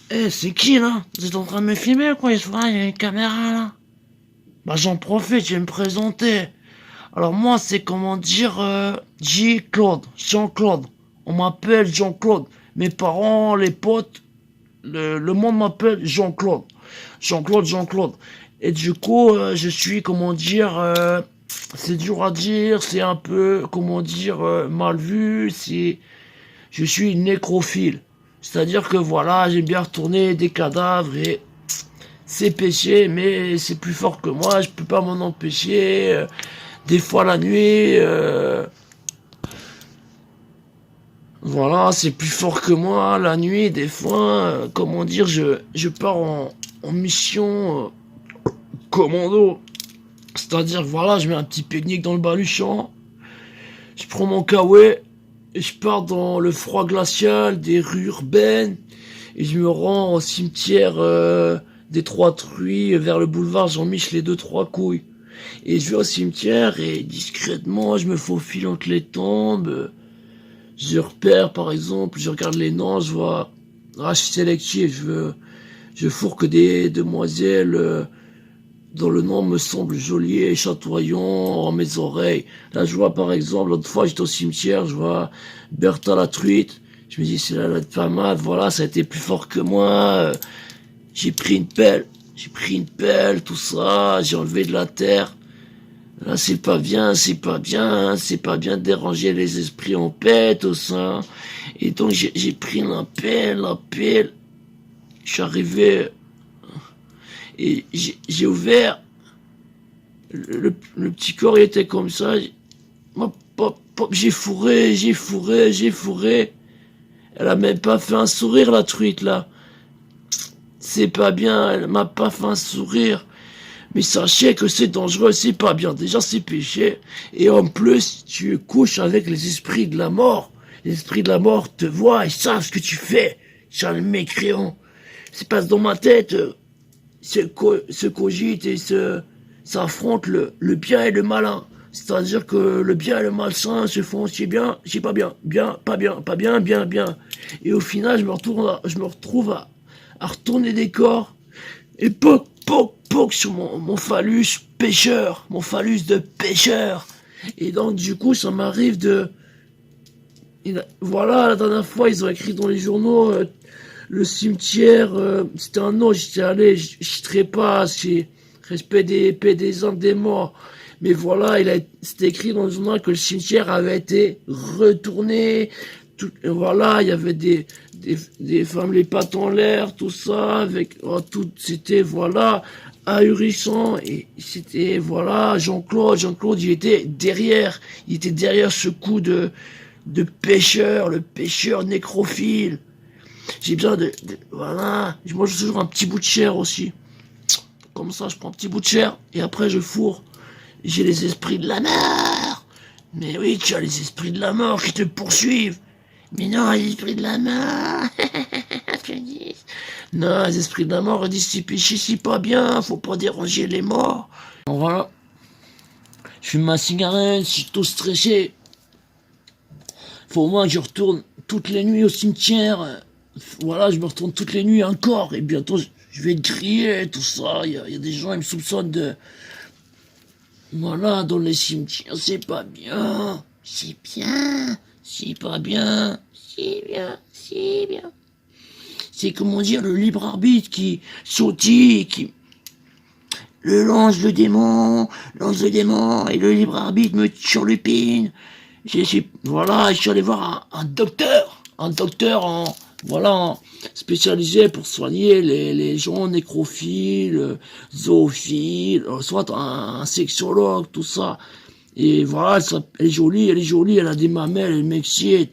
Eh, c'est qui là? Vous êtes en train de me filmer ou quoi? Il y a une caméra là. Bah j'en profite, je vais me présenter. Alors moi c'est comment dire J-Claude, Jean-Claude. On m'appelle Jean-Claude. Mes parents, les potes, le monde m'appelle Jean-Claude. Jean-Claude, Jean-Claude. Et du coup, je suis, comment dire, c'est dur à dire, c'est un peu, comment dire, mal vu, je suis nécrophile. C'est-à-dire que voilà, j'aime bien retourner des cadavres et c'est péché, mais c'est plus fort que moi, je peux pas m'en empêcher. Des fois la nuit, voilà, c'est plus fort que moi. La nuit, des fois, comment dire, je pars en mission commando. C'est-à-dire, voilà, je mets un petit pique-nique dans le baluchon, je prends mon kawaii, et je pars dans le froid glacial des rues urbaines, et je me rends au cimetière des Trois Truies vers le boulevard Jean-Mich les deux trois couilles. Et je vais au cimetière et discrètement, je me faufile entre les tombes. Je repère, par exemple, je regarde les noms, je vois, je suis sélectif, je fourque des demoiselles dont le nom me semble joli et chatoyant en mes oreilles. Là, je vois, par exemple, l'autre fois, j'étais au cimetière, je vois Bertha la truite. Je me dis, c'est là, pas mal, voilà, ça a été plus fort que moi. J'ai pris une pelle, tout ça, j'ai enlevé de la terre. Là, c'est pas bien, c'est pas bien, c'est pas bien de déranger les esprits en paix, tout ça. Et donc, j'ai pris la pelle, je suis arrivé et j'ai ouvert, le petit corps il était comme ça, j'ai fourré, j'ai fourré, j'ai fourré. Elle a même pas fait un sourire, la truite, là. C'est pas bien, elle m'a pas fait un sourire. Mais sachez que c'est dangereux, c'est pas bien. Déjà, c'est péché. Et en plus, tu couches avec les esprits de la mort. Les esprits de la mort te voient et savent ce que tu fais. Charles mécréant. C'est passe dans ma tête, se cogite et s'affrontent le bien et le malin. C'est-à-dire que le bien et le malsain se font c'est bien, c'est pas bien, bien, pas bien, pas bien, bien, bien. Et au final, je me retrouve à retourner des corps et poc, poc, poc sur mon phallus pêcheur, mon phallus de pêcheur. Et donc, du coup, ça m'arrive de... Voilà, la dernière fois, ils ont écrit dans les journaux, le cimetière, c'était un nom, j'étais allé, je trépasse, c'est respect des paix des âmes des morts. Mais voilà, c'était écrit dans le journal que le cimetière avait été retourné. Voilà, il y avait des femmes les pattes en l'air, tout ça, avec tout, c'était voilà ahurissant et c'était voilà Jean-Claude, il était derrière ce coup de pêcheur, le pêcheur nécrophile. J'ai besoin voilà, je mange toujours un petit bout de chair aussi. Comme ça, je prends un petit bout de chair et après je fourre. J'ai les esprits de la mort. Mais oui, tu as les esprits de la mort qui te poursuivent. Mais non, les esprits de la mort. Non, les esprits de la mort, ils disent c'est péché, c'est pas bien, faut pas déranger les morts. Donc voilà, je fume ma cigarette, je suis tout stressé. Faut au moins que je retourne toutes les nuits au cimetière. Voilà, je me retourne toutes les nuits encore. Et bientôt, je vais crier, tout ça. Il y a des gens, ils me soupçonnent de... Voilà, dans les cimetières, c'est pas bien. C'est bien. C'est pas bien. C'est bien. C'est bien. C'est comment dire, le libre arbitre qui sautille, qui... l'ange, le démon, et le libre arbitre me turlupine. Voilà, je suis allé voir un docteur spécialisé pour soigner les gens nécrophiles, zoophiles, soit un sexologue, tout ça. Et voilà, elle est jolie, elle a des mamelles, elle m'excite.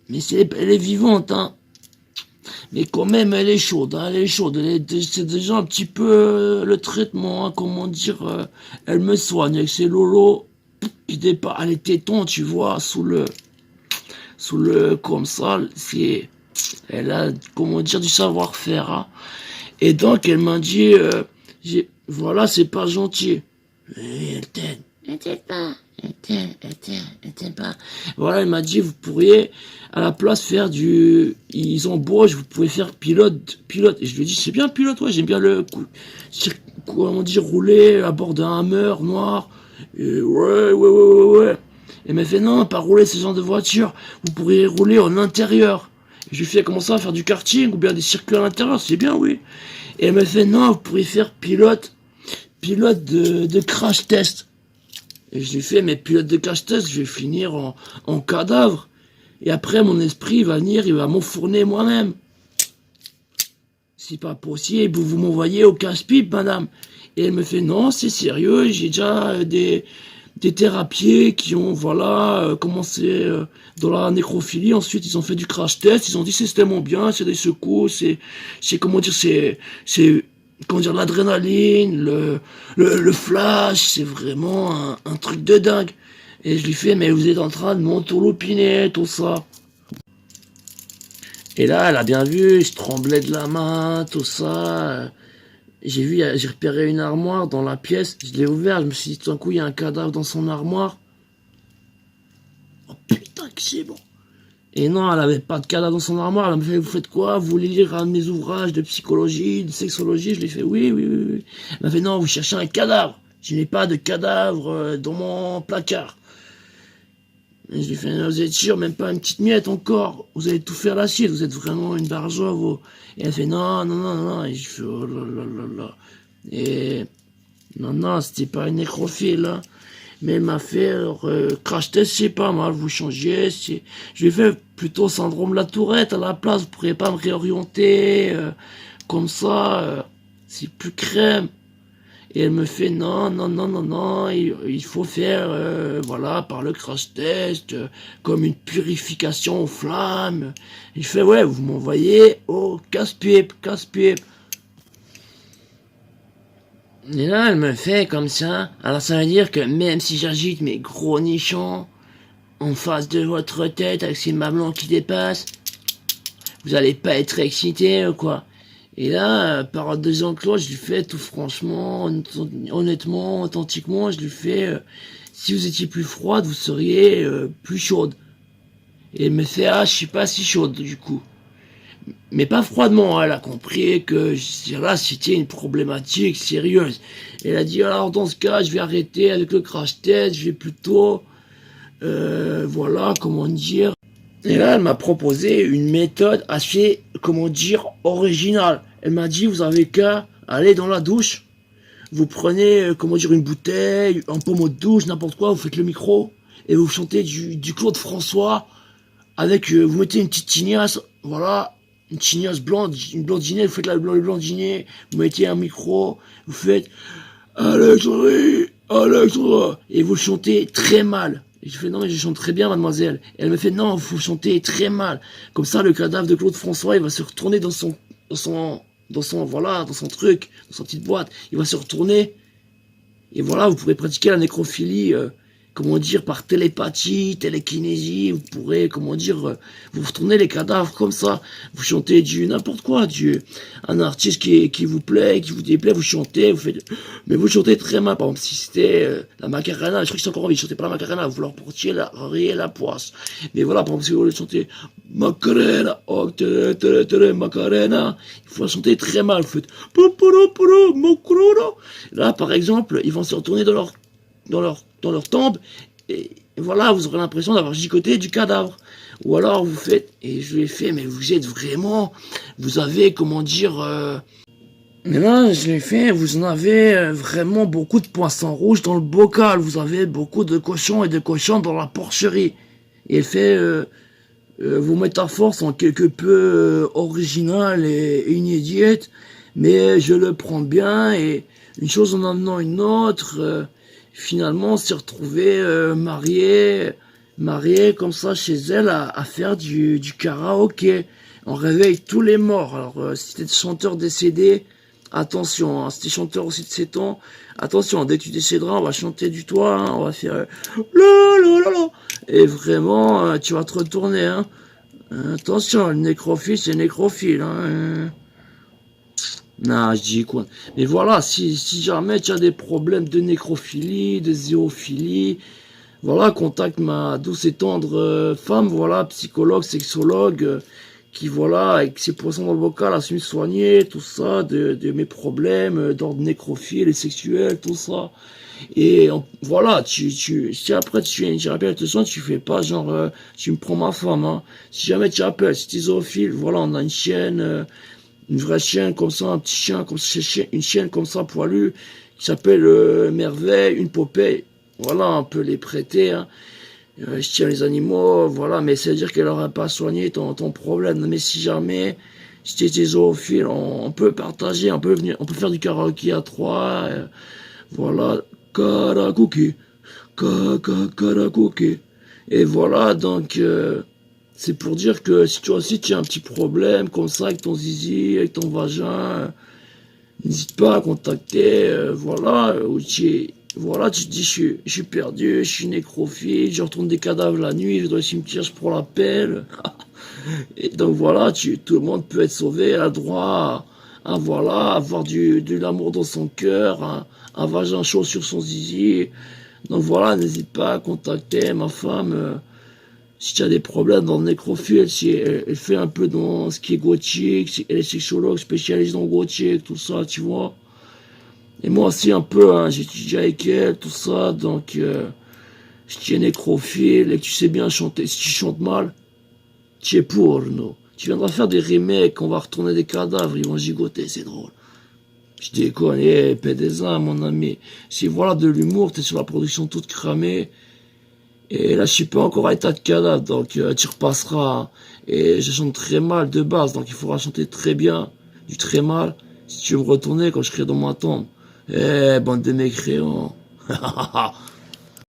Mais elle est vivante, hein. Mais quand même, elle est chaude, hein, elle est chaude. C'est déjà un petit peu le traitement, hein, comment dire. Elle me soigne avec ses lolos. Puis elle est téton, tu vois, comme ça, elle a, comment dire, du savoir-faire, hein. Et donc, elle m'a dit, voilà, c'est pas gentil. Et elle t'aide. Elle t'aide pas. tiens pas. Voilà, il m'a dit, vous pourriez, à la place, faire ils embauchent, vous pouvez faire pilote. Et je lui ai dit, c'est bien pilote, ouais, j'aime bien comment dire, rouler à bord d'un Hammer noir. Et ouais. Et il m'a fait, non, pas rouler ce genre de voiture, vous pourriez rouler en intérieur. Et je lui ai fait, comment ça, faire du karting ou bien des circuits à l'intérieur, c'est bien, oui. Et elle m'a fait, non, vous pourriez faire pilote de crash test. Et je lui ai fait, mais pilote de crash test, je vais finir en cadavre. Et après, mon esprit va venir, il va m'enfourner moi-même. C'est pas possible, vous m'envoyez au casse-pipe, madame. Et elle me fait, non, c'est sérieux, j'ai déjà des thérapiés qui ont, voilà, commencé dans la nécrophilie. Ensuite, ils ont fait du crash test, ils ont dit, c'est tellement bien, c'est des secousses, comment dire, comment dire, l'adrénaline, le flash, c'est vraiment un truc de dingue. Et je lui fais, mais vous êtes en train de m'entourloupiner, tout ça. Et là, elle a bien vu, je tremblais de la main, tout ça. J'ai repéré une armoire dans la pièce, je l'ai ouverte, je me suis dit, tout d'un coup, il y a un cadavre dans son armoire. Oh putain, que c'est bon. Et non, elle avait pas de cadavre dans son armoire, elle m'a fait, vous faites quoi? Vous voulez lire un de mes ouvrages de psychologie, de sexologie? Je lui ai fait, oui. Elle m'a fait, non, vous cherchez un cadavre. Je n'ai pas de cadavre dans mon placard. Et je lui ai fait, vous êtes sûr, même pas une petite miette encore? Vous allez tout faire l'acide, vous êtes vraiment une barjove. Oh. Et elle fait, non. Et je fais, oh là. Et non, c'était pas une nécrophile, hein. Mais elle m'a fait crash test, c'est pas mal, vous changez. Je lui ai fait plutôt syndrome de la Tourette à la place, vous pourriez pas me réorienter comme ça, c'est plus crème. Et elle me fait non, il faut faire, voilà, par le crash test, comme une purification aux flammes. Il fait, ouais, vous m'envoyez au casse-pipe. Et là, elle me fait comme ça. Alors ça veut dire que même si j'agite mes gros nichons en face de votre tête avec ces mamelons qui dépassent, vous allez pas être excité ou quoi. Et là, par deuxième cloche, je lui fais tout franchement, honnêtement, authentiquement, je lui fais, si vous étiez plus froide, vous seriez plus chaude. Et elle me fait, ah, je suis pas si chaude du coup. Mais pas froidement, elle a compris que là c'était une problématique sérieuse. Elle a dit, alors dans ce cas, je vais arrêter avec le crash test, je vais plutôt, voilà, comment dire. Et là, elle m'a proposé une méthode assez, comment dire, originale. Elle m'a dit, vous avez qu'à aller dans la douche, vous prenez, comment dire, une bouteille, un pommeau de douche, n'importe quoi, vous faites le micro, et vous chantez du Claude François, avec, vous mettez une petite tignasse, voilà, une tignasse blonde, une blondinée, vous faites le blondinet, vous mettez un micro, vous faites Alexandrie, et vous chantez très mal. Et je fais non mais je chante très bien mademoiselle. Et elle me fait non, vous chantez très mal. Comme ça le cadavre de Claude François il va se retourner dans son voilà, dans son truc, dans sa petite boîte. Il va se retourner. Et voilà, vous pourrez pratiquer la nécrophilie comment dire, par télépathie, télékinésie, vous pourrez, comment dire, vous retournez les cadavres comme ça, vous chantez du n'importe quoi, un artiste qui vous plaît, qui vous déplaît, vous chantez, vous faites, mais vous chantez très mal, par exemple, si c'était la Macarena, je crois que c'est encore envie, chantez pas la Macarena, vous leur portiez la riz et la poisse, mais voilà, par exemple, si vous voulez chanter Macarena, oh, Macarena, il faut la chanter très mal, vous faites, là, par exemple, ils vont se retourner dans leur tombe, et voilà, vous aurez l'impression d'avoir gigoté du cadavre. Ou alors vous faites, et je lui ai fait, mais vous êtes vraiment, vous avez, comment dire, mais là, je l'ai fait, vous en avez vraiment beaucoup de poissons rouges dans le bocal, vous avez beaucoup de cochons et de cochons dans la porcherie. Et elle fait, vos métaphores sont quelque peu originales et inédites, mais je le prends bien, et une chose en amenant une autre, finalement, on s'est retrouvé marié comme ça chez elle à faire du karaoké. On réveille tous les morts. Alors, si t'es chanteur décédé, attention, hein, si t'es chanteur aussi de 7 ans, attention, dès que tu décéderas, on va chanter du toit, hein, on va faire la. Et vraiment, tu vas te retourner, hein. Attention, le nécrophile, c'est nécrophile, hein. Non, je dis quoi. Mais voilà, si jamais tu as des problèmes de nécrophilie, de zéophilie, voilà, contacte ma douce et tendre femme, voilà, psychologue, sexologue, qui, voilà, avec ses poissons dans le bocal, a su me soigner, tout ça, de mes problèmes d'ordre nécrophile et sexuel, tout ça. Et voilà, si après tu fais une thérapie avec te soin, tu fais pas genre, tu me prends ma femme, hein. Si jamais tu appelles, si t'es zoophile, voilà, on a une chienne, une vraie chienne comme ça, un petit chien comme ça, une chienne comme ça poilue, qui s'appelle Merveille, une Popeye. Voilà, on peut les prêter, hein. Je tiens les animaux, voilà, mais c'est à dire qu'elle n'aurait pas soigné ton problème. Mais si jamais, si tu es zoophile, on peut partager, on peut venir, on peut faire du karaoké à trois, voilà, karaoké, karaoké. Et voilà, donc, c'est pour dire que si toi aussi tu as un petit problème comme ça avec ton zizi, avec ton vagin, n'hésite pas à contacter, voilà, voilà, tu te dis, je suis perdu, je suis nécrophile, je retourne des cadavres la nuit, je vais dans le cimetière, je prends la pelle. Et donc voilà, tout le monde peut être sauvé, a droit à, voilà, avoir de l'amour dans son cœur, un vagin chaud sur son zizi. Donc voilà, n'hésite pas à contacter ma femme. Si tu as des problèmes dans le nécrophile, si elle fait un peu dans ce qui est gothique, si elle est sexologue spécialiste dans le gothique, tout ça, tu vois. Et moi aussi un peu, hein, j'ai étudié avec elle, tout ça, donc si tu es nécrophile et que tu sais bien chanter, si tu chantes mal, tu es pour nous. Tu viendras faire des remakes, on va retourner des cadavres, ils vont gigoter, c'est drôle. Je déconne, PDZ, mon ami. Si voilà de l'humour, t'es sur la production toute cramée. Et là, je suis pas encore à état de cadavre, donc tu repasseras, hein. Et je chante très mal de base, donc il faudra chanter très bien, du très mal, si tu veux me retourner quand je serai dans ma tombe. Bande de mécréants.